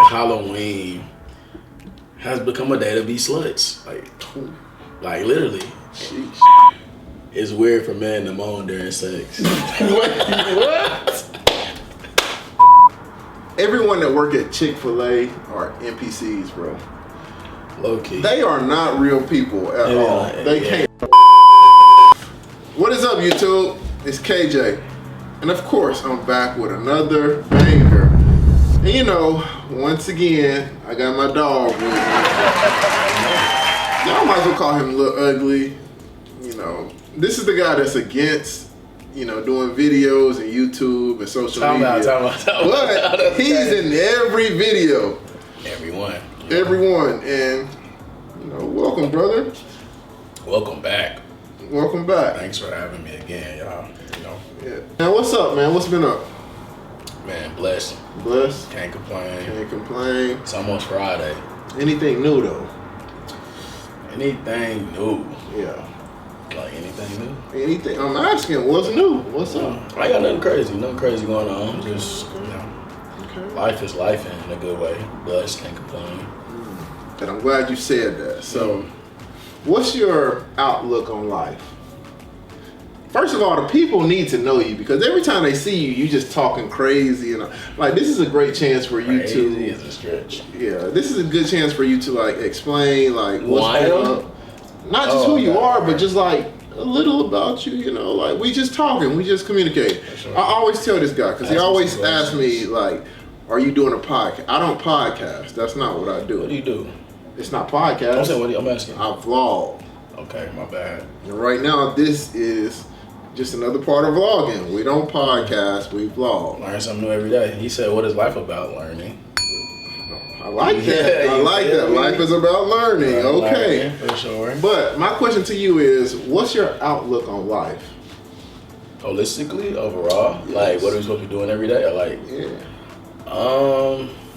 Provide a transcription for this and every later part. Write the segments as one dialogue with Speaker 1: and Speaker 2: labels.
Speaker 1: Halloween has become a day to be sluts. Like literally.
Speaker 2: Sheesh.
Speaker 1: It's weird for men to moan during sex.
Speaker 2: What? Everyone that work at Chick-fil-A are NPCs, bro.
Speaker 1: Low key.
Speaker 2: They are not real people at all. They can't. What is up, YouTube? It's KJ. And of course, I'm back with another banger. And you know, once again, I got my dog with me. Y'all might as well call him Lil Ugly. You know, this is the guy that's against, you know, doing videos and YouTube and social media. But he's in every video. Everyone. And, you know, welcome, brother.
Speaker 1: Welcome back.
Speaker 2: Welcome back.
Speaker 1: Thanks for having me again, y'all. You know.
Speaker 2: Yeah. Now, what's up, man? What's been up?
Speaker 1: Man, blessed.
Speaker 2: Blessed.
Speaker 1: Can't complain.
Speaker 2: Can't complain.
Speaker 1: It's almost Friday.
Speaker 2: Anything new, though?
Speaker 1: Anything new?
Speaker 2: Yeah.
Speaker 1: Like anything new?
Speaker 2: Anything? I'm asking, what's new? What's up?
Speaker 1: I got nothing crazy going on. Just, you know, life is life in a good way. Blessed, can't complain.
Speaker 2: And I'm glad you said that. So, what's your outlook on life? First of all, the people need to know you because every time they see you, you just talking crazy and like this is a great chance for you to.
Speaker 1: Crazy is a stretch.
Speaker 2: Yeah, this is a good chance for you to like explain like what's going on. Not just who you are, but just like a little about you. You know, like we just talking, we just communicate. Sure. I always tell this guy because he always asks me like, "Are you doing a podcast?" I don't podcast. That's not what I do.
Speaker 1: What do you do?
Speaker 2: It's not podcast.
Speaker 1: I'm saying, I'm asking.
Speaker 2: I vlog.
Speaker 1: Okay, my bad.
Speaker 2: And right now, this is just another part of vlogging. We don't podcast, we vlog.
Speaker 1: Learn something new every day. He said, what is life about? Learning.
Speaker 2: I like that. I like that. Life is about learning. Okay.
Speaker 1: Learning, for sure.
Speaker 2: But my question to you is, what's your outlook on life?
Speaker 1: Holistically, overall? Yes. Like, what are we supposed to be doing every day? Or like,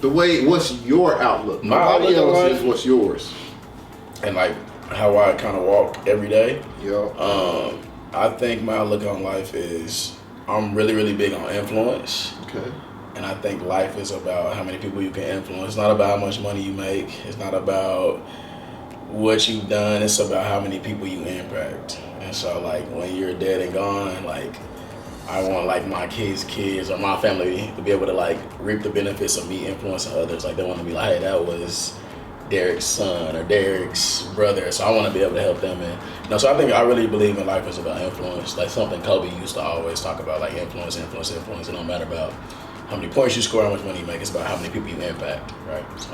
Speaker 2: the way, what's your outlook?
Speaker 1: My outlook on life
Speaker 2: is what's yours.
Speaker 1: And like, how I kind of walk every day.
Speaker 2: Yeah.
Speaker 1: I think my outlook on life is I'm really, really big on influence.
Speaker 2: Okay.
Speaker 1: And I think life is about how many people you can influence. It's not about how much money you make. It's not about what you've done. It's about how many people you impact. And so like when you're dead and gone, like I want like my kids or my family to be able to like reap the benefits of me influencing others. Like they want to be like, hey, that was Derek's son or Derek's brother, so I want to be able to help them. And so I think I really believe in life is about influence, like something Kobe used to always talk about, like influence. It don't matter about how many points you score, how much money you make, it's about how many people you impact, right? So,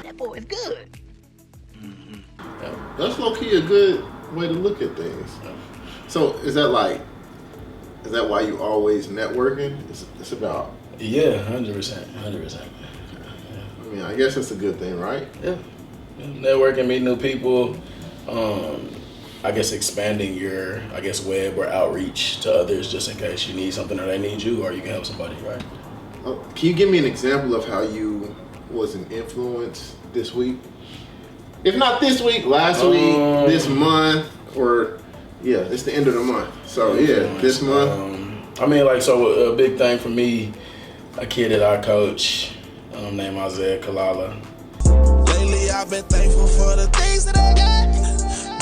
Speaker 3: that boy is good.
Speaker 2: Yeah. That's low-key a good way to look at things. Yeah. So is that why you always networking? It's about
Speaker 1: 100%.
Speaker 2: I mean, I guess that's a good thing, right?
Speaker 1: Yeah. Networking, meeting new people, I guess expanding your, web or outreach to others just in case you need something or they need you or you can help somebody, right?
Speaker 2: Can you give me an example of how you was an influence this week? If not this week, last week, this month, or it's the end of the month. So this month.
Speaker 1: I mean, so a big thing for me, a kid that I coach, named Isaiah Kalala.
Speaker 4: Lately I've been thankful for the things that I got.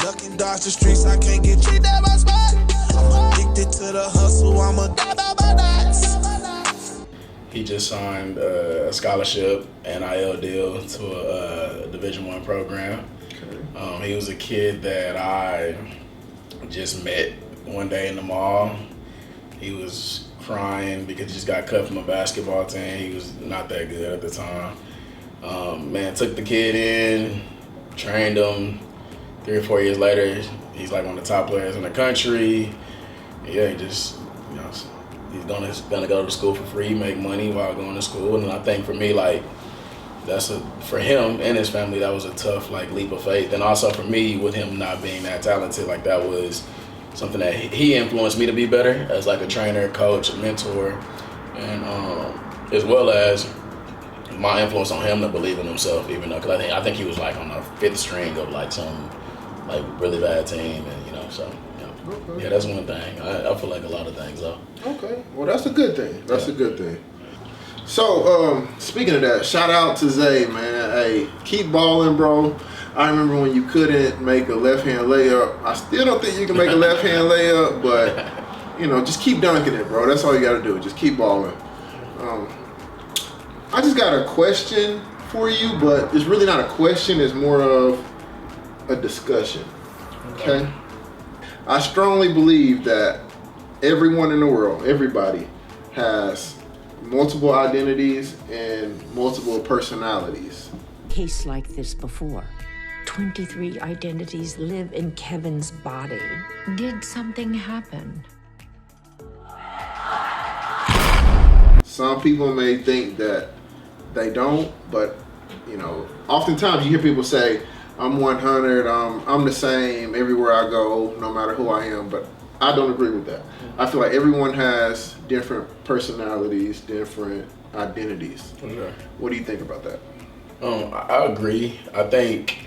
Speaker 4: Ducking dodge the streets, I can't get treated at my spot. I'm addicted to the hustle, I'm a dab out my dots.
Speaker 1: He just signed a scholarship, NIL deal to a Division I program. Okay. He was a kid that I just met one day in the mall. He was crying because he just got cut from a basketball team. He was not that good at the time. Took the kid in, trained him. 3 or 4 years later, he's like one of the top players in the country. Yeah, he just, he's gonna go to school for free, make money while going to school. And I think for me, like, for him and his family, that was a tough leap of faith. And also for me, with him not being that talented, like that was something that he influenced me to be better as like a trainer, coach, a mentor, and as well as my influence on him to believe in himself, even though, because I think he was like on the 5th string of like some like really bad team, and Okay. Yeah, that's one thing. I feel like a lot of things though.
Speaker 2: Okay, well that's a good thing. That's a good thing. So, speaking of that, shout out to Zay, man. Hey, keep balling, bro. I remember when you couldn't make a left-hand layup. I still don't think you can make a left-hand layup, but, you know, just keep dunking it, bro. That's all you got to do. Just keep balling. I just got a question for you, but it's really not a question. It's more of a discussion, okay? I strongly believe that everyone in the world, everybody, has multiple identities and multiple personalities.
Speaker 5: Case like this before. 23 identities live in Kevin's body. Did something happen?
Speaker 2: Some people may think that they don't, but you know, oftentimes you hear people say, I'm 100, I'm the same everywhere I go, no matter who I am, but I don't agree with that. I feel like everyone has different personalities, different identities.
Speaker 1: Okay.
Speaker 2: What do you think about that?
Speaker 1: I agree. I think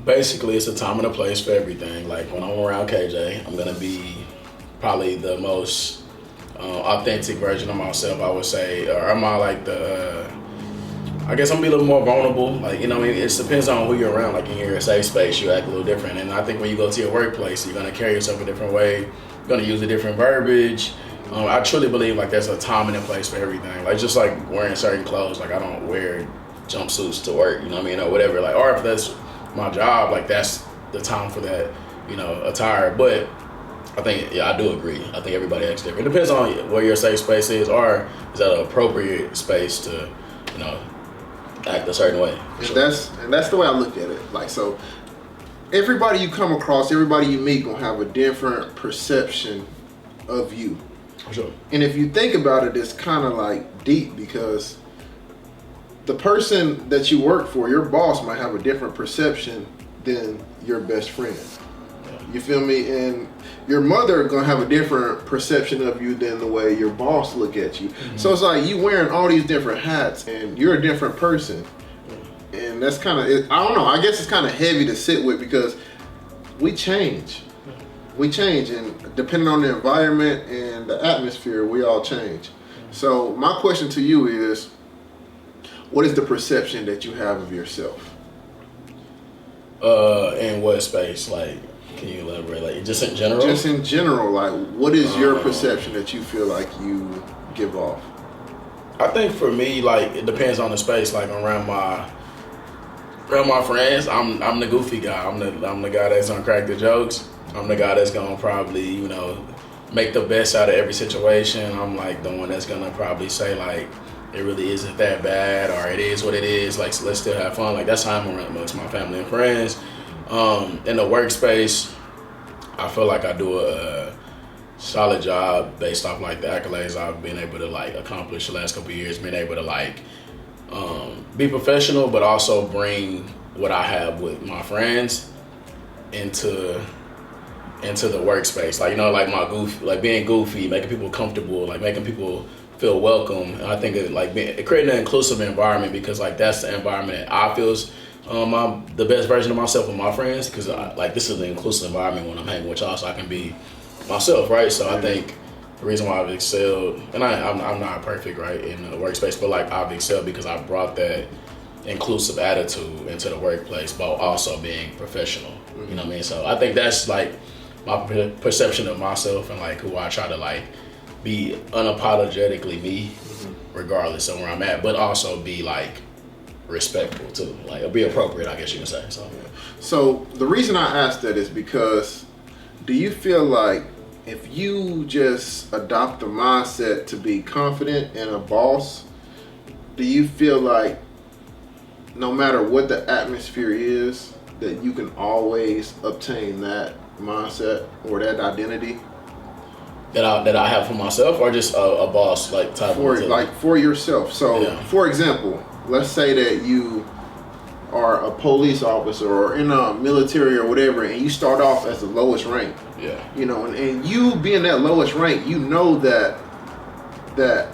Speaker 1: basically it's a time and a place for everything. Like when I'm around KJ, I'm gonna be probably the most authentic version of myself, I would say. Or am I like I guess I'm gonna be a little more vulnerable. Like, you know what I mean? It depends on who you're around. Like in your safe space, you act a little different. And I think when you go to your workplace, you're gonna carry yourself a different way. You're gonna use a different verbiage. I truly believe like there's a time and a place for everything. Like just like wearing certain clothes. Like I don't wear jumpsuits to work, you know what I mean? Or whatever. Like, or if that's my job, like that's the time for that, you know, attire. But I think, yeah, I do agree. I think everybody acts different. It depends on where your safe space is, or is that an appropriate space to, you know, act a certain way.
Speaker 2: And that's the way I look at it. Like, so everybody you come across, everybody you meet gonna have a different perception of you.
Speaker 1: Sure.
Speaker 2: And if you think about it, it's kind of like deep, because the person that you work for, your boss, might have a different perception than your best friend. You feel me? And your mother gonna have a different perception of you than the way your boss look at you. Mm-hmm. So it's like you wearing all these different hats and you're a different person. And that's kind of, I don't know, I guess it's kind of heavy to sit with, because we change. We change, and depending on the environment and the atmosphere, we all change. So my question to you is, what is the perception that you have of yourself?
Speaker 1: In what space? Like, can you elaborate? Like, just in general?
Speaker 2: Just in general, like, what is your perception that you feel like you give off?
Speaker 1: I think for me, like, it depends on the space. Like, around my friends, I'm the goofy guy. I'm the guy that's gonna crack the jokes. I'm the guy that's gonna probably, you know, make the best out of every situation. I'm like the one that's gonna probably say like, it really isn't that bad, or it is what it is. Like, so let's still have fun. Like, that's how I'm around amongst my family and friends. In the workspace, I feel like I do a solid job based off like the accolades I've been able to like accomplish the last couple of years. Being able to like be professional, but also bring what I have with my friends into the workspace. Like, you know, like my goof, like being goofy, making people comfortable, like making people feel welcome. And I think it like creating an inclusive environment, because like that's the environment that I feel I'm the best version of myself with my friends, because like this is an inclusive environment when I'm hanging with y'all, so I can be myself, right? So I think the reason why I've excelled, and I'm not perfect, right, in the workspace, but like I've excelled because I brought that inclusive attitude into the workplace, but also being professional. You know what I mean? So I think that's like my perception of myself, and like who I try to like be unapologetically me, regardless of where I'm at, but also be like respectful too, like be appropriate, I guess you can say.
Speaker 2: So the reason I asked that is because, do you feel like if you just adopt the mindset to be confident and a boss, do you feel like no matter what the atmosphere is, that you can always obtain that mindset or that identity
Speaker 1: that I have for myself, or just a boss like type
Speaker 2: for yourself? So for example, let's say that you are a police officer or in a military or whatever, and you start off as the lowest rank. You know, and you being that lowest rank, you know that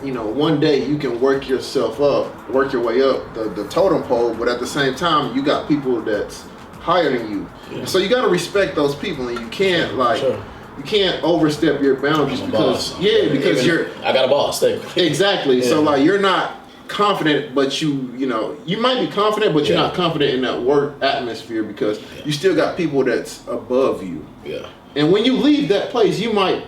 Speaker 2: you know one day you can work your way up the totem pole, but at the same time you got people that's higher than you. So you got to respect those people, and you can't you can't overstep your boundaries because because
Speaker 1: I got a boss.
Speaker 2: Exactly. So like you're not confident, but you might be confident, but you're not confident in that work atmosphere because you still got people that's above you.
Speaker 1: Yeah.
Speaker 2: And when you leave that place, you might,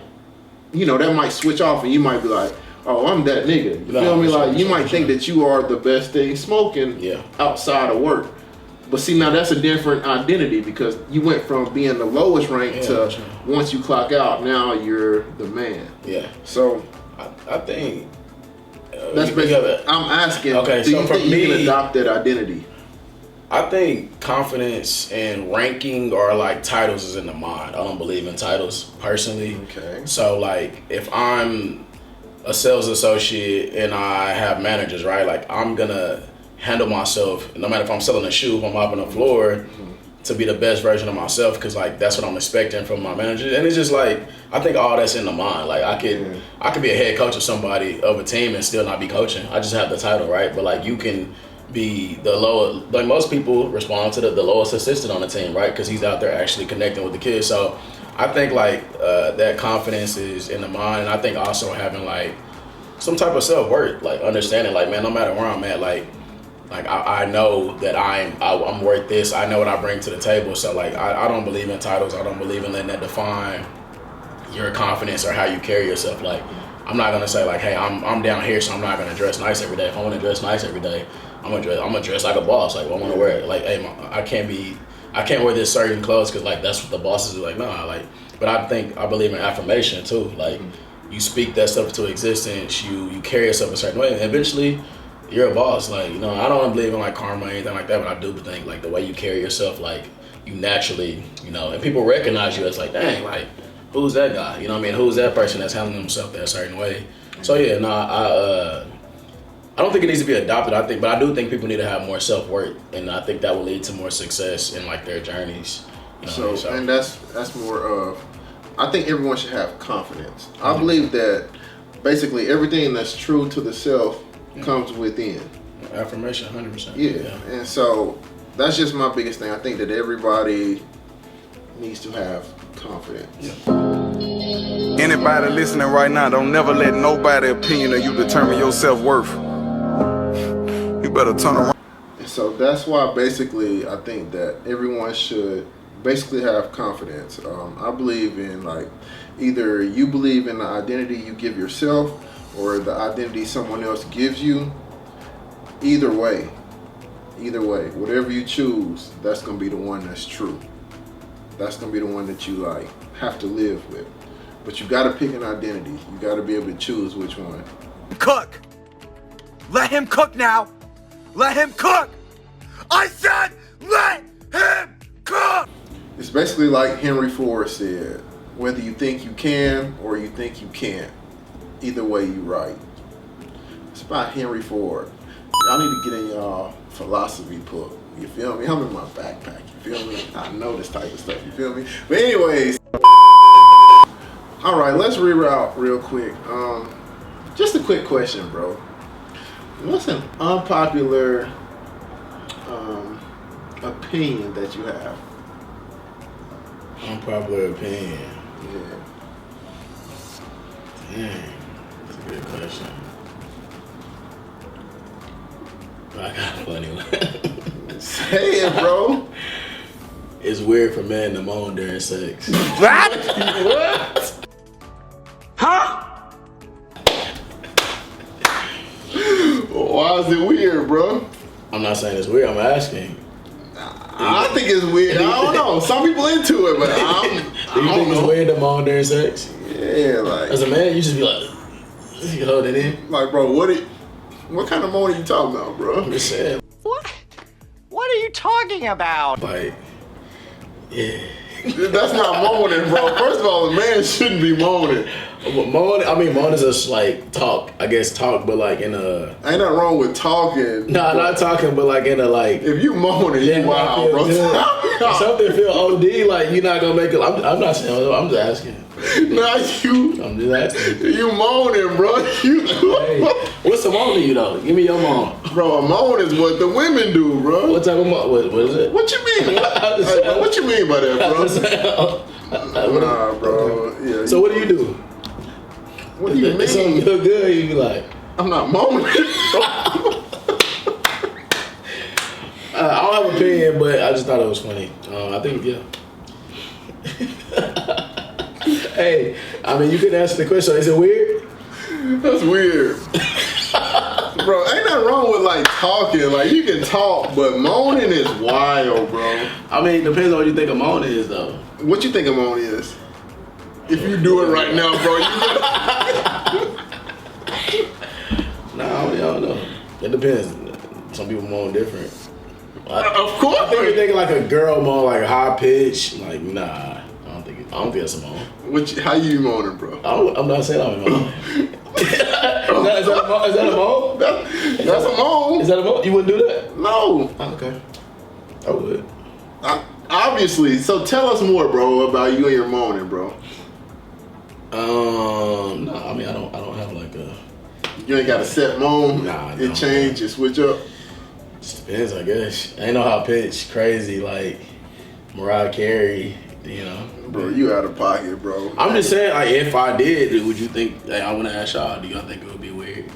Speaker 2: that might switch off, and you might be like, "Oh, I'm that nigga." You feel me? Like you might think that you are the best thing smoking outside of work. But see, now that's a different identity because you went from being the lowest rank to once you clock out, now you're the man.
Speaker 1: Yeah.
Speaker 2: So
Speaker 1: I think
Speaker 2: that's basically. I'm asking.
Speaker 1: Okay,
Speaker 2: do
Speaker 1: so
Speaker 2: you
Speaker 1: for
Speaker 2: think
Speaker 1: me,
Speaker 2: you can adopt that identity?
Speaker 1: I think confidence and ranking or like titles is in the mind. I don't believe in titles personally.
Speaker 2: Okay.
Speaker 1: So like if I'm a sales associate and I have managers, right? Like I'm gonna handle myself, no matter if I'm selling a shoe, if I'm mopping the floor, to be the best version of myself, because like that's what I'm expecting from my manager. And it's just like I think all that's in the mind. Like I could be a head coach of somebody of a team and still not be coaching. I just have the title, right? But like you can be the lower, like most people respond to the lowest assistant on the team, right? Because he's out there actually connecting with the kids. So I think like that confidence is in the mind, and I think also having like some type of self-worth, like understanding like, man, no matter where I'm at, like I know that I'm worth this. I know what I bring to the table. So like I don't believe in titles. I don't believe in letting that define your confidence or how you carry yourself. Like I'm not gonna say like, hey, I'm down here, so I'm not gonna dress nice every day. If I want to dress nice every day, I'm gonna dress like a boss. Like I want to wear it. Like, hey, I can't wear this certain clothes because like that's what the bosses do. Like nah, like. But I believe in affirmation too. Like you speak that stuff into existence. You carry yourself a certain way, and eventually you're a boss. Like, I don't believe in like karma or anything like that, but I do think like the way you carry yourself, like you naturally, and people recognize you as like, dang, like who's that guy? You know what I mean? Who's that person that's handling himself that certain way? So yeah, I don't think it needs to be adopted. But I do think people need to have more self-worth, and I think that will lead to more success in like their journeys. So
Speaker 2: and that's more of, I think everyone should have confidence. I believe that basically everything that's true to the self comes within.
Speaker 1: Affirmation, 100%.
Speaker 2: Yeah, and so that's just my biggest thing. I think that everybody needs to have confidence.
Speaker 6: Anybody listening right now, don't never let nobody's opinion of you determine your self-worth. You better turn around.
Speaker 2: And so that's why basically I think that everyone should basically have confidence. I believe in like either you believe in the identity you give yourself or the identity someone else gives you. Either way, whatever you choose, that's gonna be the one that's true. That's gonna be the one that you like have to live with. But you gotta pick an identity. You gotta be able to choose which one.
Speaker 6: Cook! Let him cook now! Let him cook! I said let him cook!
Speaker 2: It's basically like Henry Ford said, whether you think you can or you think you can't, either way you right. It's about Henry Ford. Y'all need to get in y'all philosophy book. You feel me? I'm in my backpack. You feel me? I know this type of stuff. You feel me? But anyways, all right, let's reroute real quick. Just a quick question, bro. What's an unpopular opinion that you have?
Speaker 1: Unpopular opinion.
Speaker 2: Yeah.
Speaker 1: Dang, that's a good question. I got a funny one.
Speaker 2: Say it, bro.
Speaker 1: It's weird for men to moan during sex.
Speaker 6: What?
Speaker 2: What?
Speaker 6: Huh?
Speaker 2: Why is it weird, bro?
Speaker 1: I'm not saying it's weird, I'm asking.
Speaker 2: I think it's weird. I don't know. Some people into it, but
Speaker 1: Do you
Speaker 2: I
Speaker 1: think
Speaker 2: don't
Speaker 1: it's
Speaker 2: know.
Speaker 1: weird to moan during sex?
Speaker 2: Yeah, like,
Speaker 1: As a man, you just be like, you hold it in.
Speaker 2: like, bro, what kind of moan are you talking about, bro?
Speaker 1: I'm just saying.
Speaker 3: What are you talking about?
Speaker 1: Like, yeah.
Speaker 2: That's not moaning, bro. First of all, a man shouldn't be moaning.
Speaker 1: Moan is just like talk, I guess talk, but like in a...
Speaker 2: Ain't nothing wrong with talking.
Speaker 1: Nah, not talking, but like in a like...
Speaker 2: If you moaning, you wild, bro.
Speaker 1: Something feel OD, like you're not gonna make it... I'm not saying, I'm just asking.
Speaker 2: Nah,
Speaker 1: I'm just asking.
Speaker 2: you moaning, bro.
Speaker 1: Hey, what's a moan to you though? Give me your moan.
Speaker 2: Bro, a moan is what the women do, bro.
Speaker 1: What type of moan? What is it?
Speaker 2: What you mean? Hey, bro, what you mean by that, bro? Nah, bro. Yeah.
Speaker 1: So what do you do?
Speaker 2: What do you
Speaker 1: If something
Speaker 2: mean?
Speaker 1: feel good, you be like,
Speaker 2: I'm not moaning.
Speaker 1: I don't have an opinion, but I just thought it was funny. I think, yeah. Hey, I mean, you could answer the question. Is it weird?
Speaker 2: That's weird. Bro, ain't nothing wrong with like talking. Like you can talk, but moaning is wild, bro.
Speaker 1: I mean, it depends on what you think a moan is, though.
Speaker 2: What you think a moan is? If you do it right now, bro,
Speaker 1: Nah, I don't know. It depends. Some people moan different.
Speaker 2: of course.
Speaker 1: I think you're thinking like a girl moan, like a high pitch. Like, nah, I don't think that's a moan.
Speaker 2: How you moaning, bro?
Speaker 1: I'm not saying I'm a moan. Is that a moan?
Speaker 2: That's a moan.
Speaker 1: Is that a moan? You wouldn't do that?
Speaker 2: No.
Speaker 1: Oh, okay. I would.
Speaker 2: Obviously. So tell us more, bro, about you and your moaning, bro.
Speaker 1: No, I mean I don't have like a.
Speaker 2: You ain't got a set moan.
Speaker 1: Nah,
Speaker 2: it change, it switch up.
Speaker 1: Just depends, I guess. I ain't know how pitch crazy like Mariah Carey, you know.
Speaker 2: Bro, you out of pocket, bro.
Speaker 1: I'm just saying, like, if I did, would you think? Like, I want to ask y'all, do y'all think it would be weird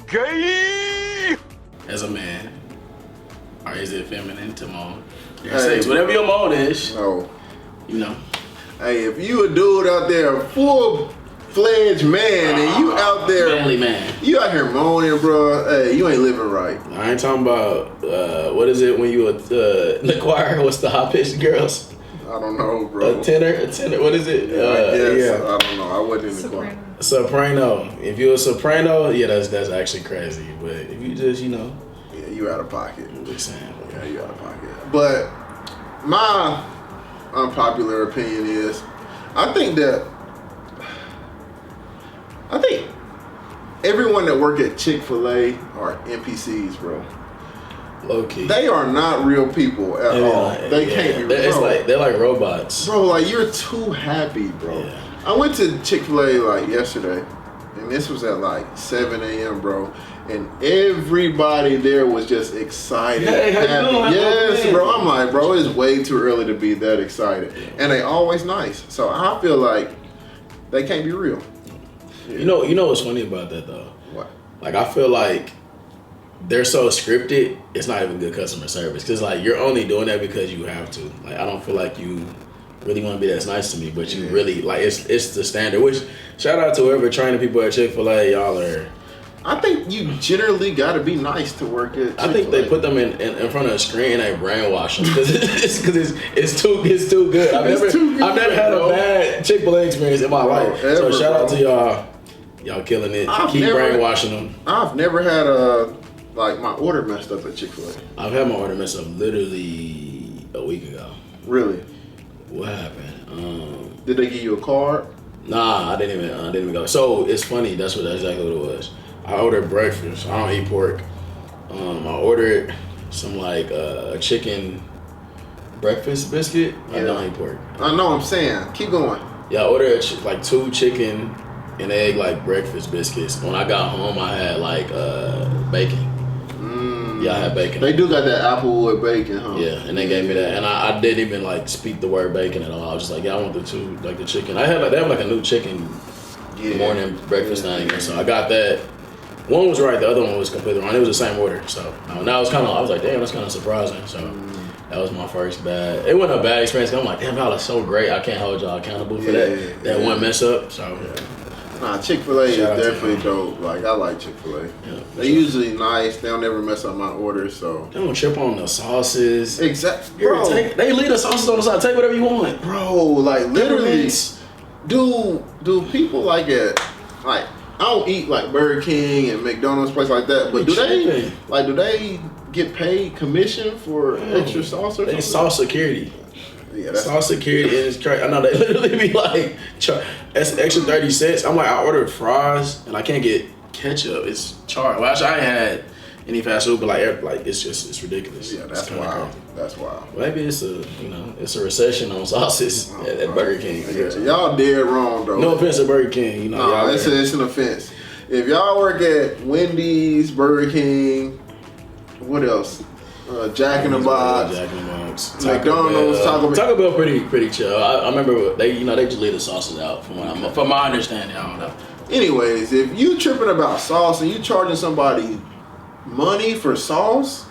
Speaker 6: Gay!
Speaker 1: as a man, or is it feminine to moan? Whatever your moan is,
Speaker 2: No.
Speaker 1: you know.
Speaker 2: Hey, if you a dude out there, a full-fledged man, and you out there,
Speaker 1: Manly man.
Speaker 2: you out here moaning, bro. Hey, you ain't living right.
Speaker 1: I ain't talking about what is it when you in the choir? What's the high pitched girls?
Speaker 2: I don't know, bro.
Speaker 1: A tenor. What is it?
Speaker 2: I guess. I don't know. I wasn't in the choir.
Speaker 1: Soprano. If you're a soprano, yeah, that's actually crazy. But if you just, you know,
Speaker 2: Yeah, you out of pocket.
Speaker 1: I'm just saying.
Speaker 2: Yeah, you out of pocket. But my unpopular opinion is, I think everyone that work at Chick-fil-A are NPCs, bro.
Speaker 1: Low key.
Speaker 2: They are not real people at all. They can't be real.
Speaker 1: It's like they're like robots.
Speaker 2: Bro, like you're too happy, bro.
Speaker 1: Yeah.
Speaker 2: I went to Chick-fil-A like yesterday, and this was at like 7 a.m., bro. And everybody there was just excited.
Speaker 1: Hey, how you
Speaker 2: happy.
Speaker 1: doing?
Speaker 2: Yes, bro. I'm like, bro, it's way too early to be that excited. And they always nice. So I feel like they can't be real. Yeah.
Speaker 1: You know what's funny about that though?
Speaker 2: What?
Speaker 1: Like I feel like they're so scripted, it's not even good customer service. Cause like you're only doing that because you have to. Like I don't feel like you really want to be that nice to me, but you really like it's the standard. Which shout out to whoever training people at Chick-fil-A, y'all are.
Speaker 2: I think you generally got to be nice to work at Chick-fil-A.
Speaker 1: I think they put them in front of a screen and they brainwash them because it's too good. I've never had a bad Chick-fil-A experience in my life. So shout out to y'all killing it. Keep brainwashing them.
Speaker 2: I've never had my order messed up at Chick-fil-A.
Speaker 1: I've had my order messed up literally a week ago.
Speaker 2: Really?
Speaker 1: What happened?
Speaker 2: Did they give you a card?
Speaker 1: Nah, I didn't even go. So it's funny. That's exactly what it was. I ordered breakfast. I don't eat pork. I ordered some like a chicken breakfast biscuit. I don't eat pork.
Speaker 2: I know. I'm saying. Keep going.
Speaker 1: Yeah, I ordered like 2 chicken and egg like breakfast biscuits. When I got home, I had like bacon. Yeah, I had bacon.
Speaker 2: They do got that applewood bacon, huh?
Speaker 1: Yeah, and they gave me that, and I didn't even like speak the word bacon at all. I was just like, yeah, I want the 2, like the chicken. They have like a new chicken morning breakfast thing, and so I got that. One was right, the other one was completely wrong. It was the same order, so now I was like, damn, that's kind of surprising. So that was my first bad. It wasn't a bad experience. I'm like, damn, y'all are so great. I can't hold y'all accountable for that one mess up. So.
Speaker 2: Nah, Chick-fil-A is definitely dope. Like, I like Chick-fil-A. Yeah, they usually nice. They don't never mess up my order, so.
Speaker 1: They don't trip on the sauces.
Speaker 2: Exactly. Bro.
Speaker 1: They leave the sauces on the side. Take whatever you want.
Speaker 2: Bro, like, literally. Do people like it? Like, I don't eat like Burger King and McDonald's, place like that, but do they get paid commission for extra sauce or something?
Speaker 1: They sauce security.
Speaker 2: Yeah,
Speaker 1: sauce security is crazy. I know they literally be like, that's extra 30 cents. I'm like, I ordered fries and I can't get ketchup. It's charged. Well, actually, I ain't had any fast food, but like it's ridiculous.
Speaker 2: Yeah, that's wild. That's wild.
Speaker 1: Maybe it's a recession on sauces at Burger King. I guess.
Speaker 2: Y'all dead wrong though.
Speaker 1: No offense to Burger King,
Speaker 2: No, it's an offense. If y'all work at Wendy's, Burger King, what else? Jack in the Box.
Speaker 1: Jack in the Box.
Speaker 2: McDonald's.
Speaker 1: Taco Bell pretty chill. I remember they just leave the sauces out from my understanding. I don't know.
Speaker 2: Anyways, if you tripping about sauce and you charging somebody money for sauce,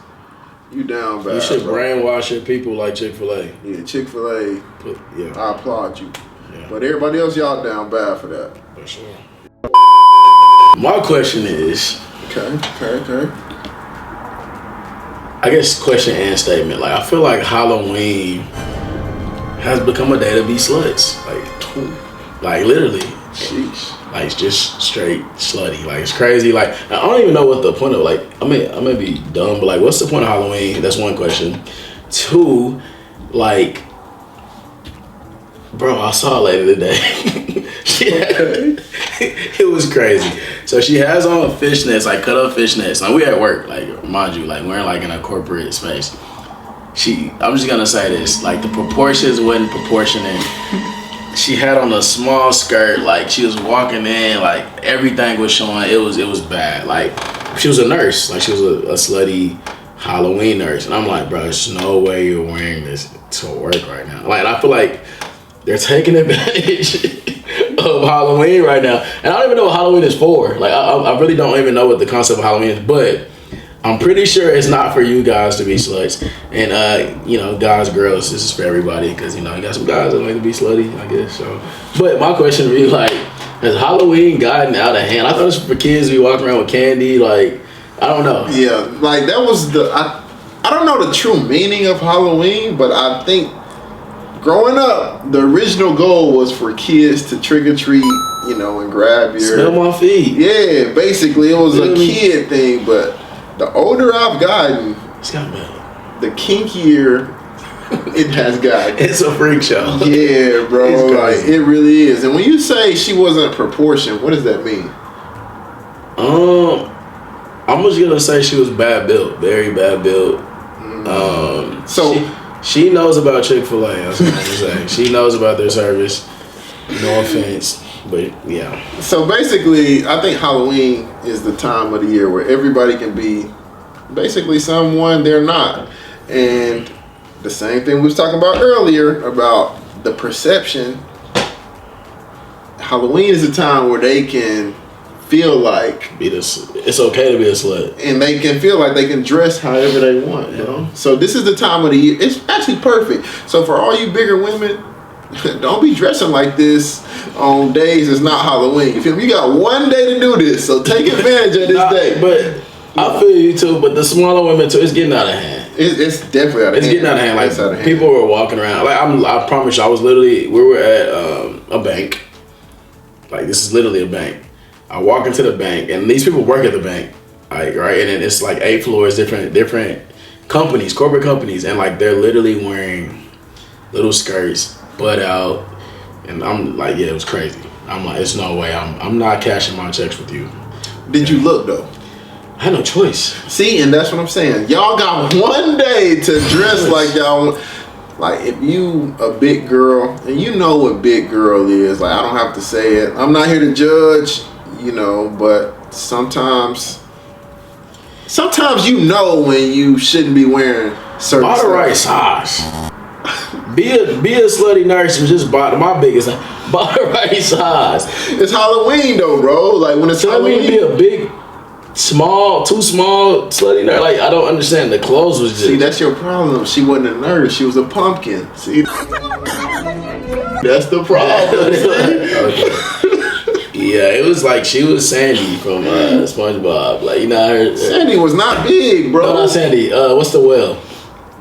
Speaker 2: you down bad.
Speaker 1: You should
Speaker 2: bro.
Speaker 1: brainwash your people like Chick-fil-A.
Speaker 2: Yeah, Chick-fil-A.
Speaker 1: Yeah.
Speaker 2: I applaud you.
Speaker 1: Yeah.
Speaker 2: But everybody else, y'all down bad for that.
Speaker 1: For sure. My question is.
Speaker 2: Okay.
Speaker 1: I guess question and statement. Like I feel like Halloween has become a day to be sluts. Like literally.
Speaker 2: Sheesh.
Speaker 1: Like it's just straight slutty. Like it's crazy. Like I don't even know what the point of I may be dumb, but like what's the point of Halloween? That's one question. Two, like bro, I saw a lady today. It was crazy. So she has on fishnets, like cut up fishnets. Like we at work, like mind you, like we're like in a corporate space. I'm just gonna say this, like the proportions wasn't proportioning. She had on a small skirt, like she was walking in, like everything was showing. It was bad. Like she was a nurse, like she was a slutty Halloween nurse, and I'm like, bro, there's no way you're wearing this to work right now. Like I feel like they're taking advantage of Halloween right now, and I don't even know what Halloween is for. Like I really don't even know what the concept of Halloween is, but I'm pretty sure it's not for you guys to be sluts. And guys, girls, this is for everybody because you got some guys that like to be slutty, I guess. So, but my question would be like, has Halloween gotten out of hand? I thought it was for kids to be walking around with candy. Like, I don't know.
Speaker 2: Yeah, like that was I don't know the true meaning of Halloween, but I think growing up, the original goal was for kids to trick or treat, and grab your.
Speaker 1: Smell my feet.
Speaker 2: Yeah, basically it was a kid thing, but the older I've gotten,
Speaker 1: it's got better.
Speaker 2: The kinkier it has gotten.
Speaker 1: It's a freak show.
Speaker 2: Yeah, bro. Like it really is. And when you say she wasn't proportioned, what does that mean?
Speaker 1: I'm just gonna say she was bad built, very bad built.
Speaker 2: So
Speaker 1: she knows about Chick-fil-A. That's what I'm gonna say. She knows about their service. No offense, but yeah.
Speaker 2: So basically, I think Halloween is the time of the year where everybody can be basically someone they're not. And the same thing we was talking about earlier about the perception. Halloween is a time where they can feel like
Speaker 1: it's okay to be a slut,
Speaker 2: and they can feel like they can dress however they want. So this is the time of the year. It's actually perfect. So for all you bigger women, don't be dressing like this on days it's not Halloween. You feel me? You got one day to do this, so take advantage of this day.
Speaker 1: But I feel you too. But the smaller women too, it's getting out of hand.
Speaker 2: It's definitely out of hand.
Speaker 1: It's getting out of hand. Like people were walking around. Like I promise you, we were at a bank. Like this is literally a bank. I walk into the bank, and these people work at the bank, like right, and then it's like 8 floors, different companies, corporate companies, and like they're literally wearing little skirts, butt out, and I'm like, yeah, it was crazy. I'm like, it's no way, I'm not cashing my checks with you.
Speaker 2: Did you look though?
Speaker 1: I had no choice.
Speaker 2: See, and that's what I'm saying. Y'all got one day to dress like y'all. Like if you a big girl, and you know what big girl is. Like I don't have to say it. I'm not here to judge. But sometimes when you shouldn't be wearing certain
Speaker 1: buy the right size. Be a slutty nurse and just buy my biggest. Buy the right size.
Speaker 2: It's Halloween though, bro. Like when it's Halloween,
Speaker 1: be a big, small, too small slutty nurse. Like I don't understand. The clothes was just.
Speaker 2: See, that's your problem. She wasn't a nurse. She was a pumpkin. See, that's the problem.
Speaker 1: Okay. Yeah, it was like she was Sandy from SpongeBob. Like her.
Speaker 2: Sandy was not big, bro.
Speaker 1: No, not Sandy. What's the whale?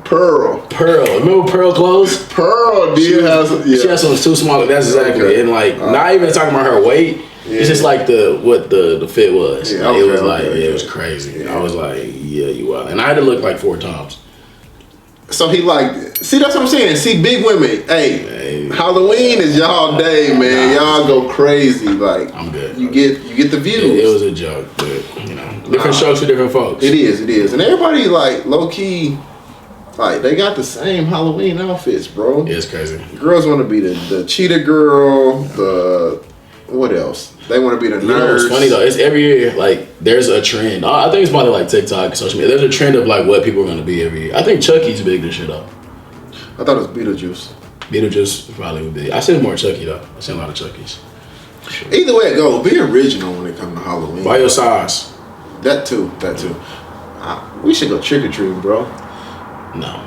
Speaker 2: Pearl.
Speaker 1: Remember Pearl clothes?
Speaker 2: Pearl
Speaker 1: She has some too small. That's exactly. Okay. And like not even talking about her weight. Yeah. It's just like what the fit was. Yeah, it was it was crazy. Yeah. I was like, yeah, you are. And I had to look like 4 times.
Speaker 2: So he liked it. See, that's what I'm saying. See, big women. Hey, Halloween is y'all day, man. Y'all go crazy. Like
Speaker 1: I'm good.
Speaker 2: You get the views.
Speaker 1: It was a joke, but different strokes for different folks.
Speaker 2: It is, and everybody like low key. Like they got the same Halloween outfits, bro.
Speaker 1: Yeah, it's crazy.
Speaker 2: Girls want to be the cheetah girl, What else? They want to be the
Speaker 1: You know what's
Speaker 2: nerds.
Speaker 1: funny though? It's every year, like, there's a trend. I think it's probably like TikTok, social media. There's a trend of like what people are gonna be every year. I think Chucky's big this year though.
Speaker 2: I thought it was Beetlejuice.
Speaker 1: Beetlejuice probably would be. I see more Chucky though. I see a lot of Chucky's.
Speaker 2: Either way it goes, be original when it comes to Halloween.
Speaker 1: By your size.
Speaker 2: That too. We should go trick or treating, bro.
Speaker 1: No.